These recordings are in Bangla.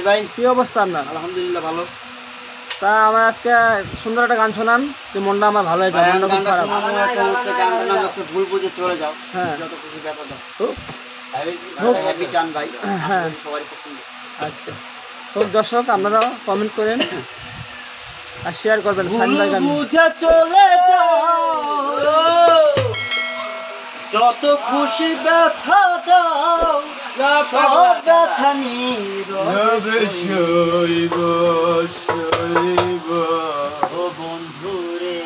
ভাই, কি অবস্থা আপনার? আলহামদুলিল্লাহ ভালো। তা আমার আজকে সুন্দর একটা গান শোনান, যে মনটা আমার ভালো হয়ে যাবে। মনটা খুব খারাপ। গানটার নাম হচ্ছে ভুল বুঝে চলে যাও। হ্যাঁ। যত খুশি ব্যথা দাও। খুব হ্যাপি টান ভাই। হ্যাঁ। সবারই পছন্দ। আচ্ছা, খুব দর্শক আপনারাও কমেন্ট করেন আর শেয়ার করবেন শাহিন ভাই গান। বুঝে চলে যাও, যত খুশি ব্যথা দাও, সব ব্যথা নীরবে সইব। ও বন্ধুরে,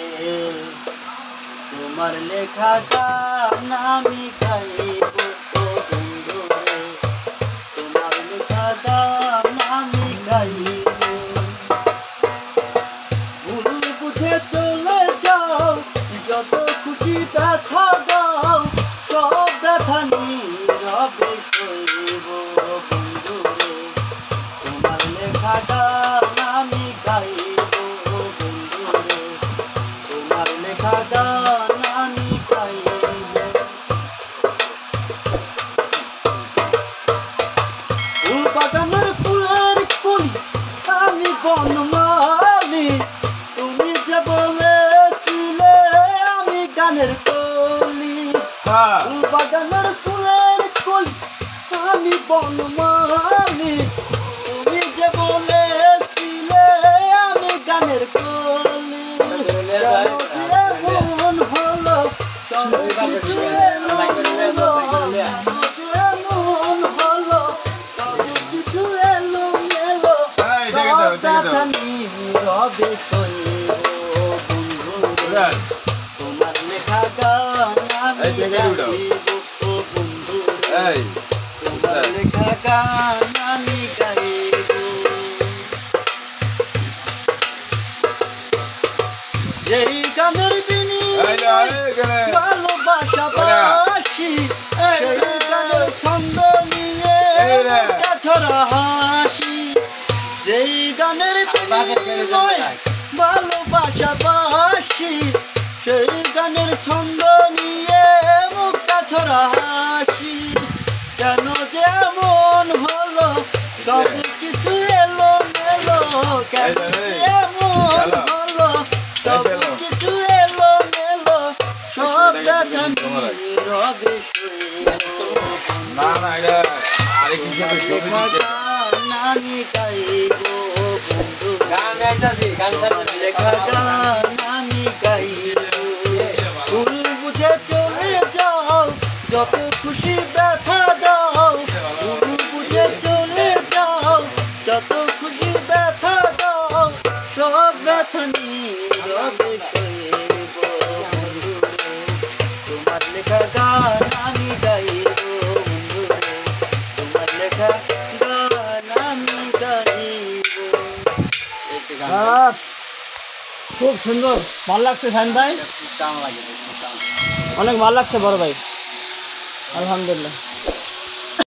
তোমার লেখা গান আমি গাইব। ও বন্ধুরে, তোমার লেখা গান আমি গাইব। ভুল বুঝে চলে যাও, যত খুশি ব্যথা দাও, সব ব্যথা নীরবে সইব। বন্ধুরে, তোমার লেখা গান আমি গাইব। বন্ধুরে, তোমার লেখা গান আমি গাইব। ফুল বাগানের ফুলের কুলি, আমি বনমালী। তুমি যে বলেছিলে আমি গানের কলি। ফুল বাগানের ফুলের কলি, আমি বনমালী। তুমি যে বলেছিলে আমি গানের কলি। কেন যে এমন হলো, সব কিছু এলোমেলো। কেন যে এমন হলো, সব কিছু এলোমেলো। সব ব্যথা নীরবে সইব। বন্ধুরে, তোমার লেখা গান আমি গাইব। ও বন্ধুরে, তোমার লেখা গান আমি গাইব। যেই গানের বিনিময়ে ভালোবাসা বাসি, সেই গানের ছন্দ নিয়ে মুখটা ছড়া হাসি। যেই গানের বিনিময়ে ভালোবাসা বাসি, সেই গানের ছন্দ নিয়ে মুখটা ছড়া হাসি। কেন যে এমন হলো, সব কিছু এলো মেলো। কেন যে এমন হলো, সব কিছু এলো মেলো। সব ব্যথা নীরবে সইব। লেখা গান আমি গাইব। তোমার লেখা গান আমি গাইব। ভুল বুঝে চলে যাও, যত খুশি ব্যথা দাও। ভুল বুঝে চলে যাও, যত খুশি ব্যথা দাও। সব ব্যথা নীরবে সইব। বন্ধুরে, তোমার লেখা গান আমি গাইব। বন্ধুরে, তোমার লেখা গান আমি গাইব। বাস, খুব সুন্দর, ভালো লাগছে শাহিন ভাই, অনেক ভালো লাগছে বড় ভাই, আলহামদুলিল্লাহ।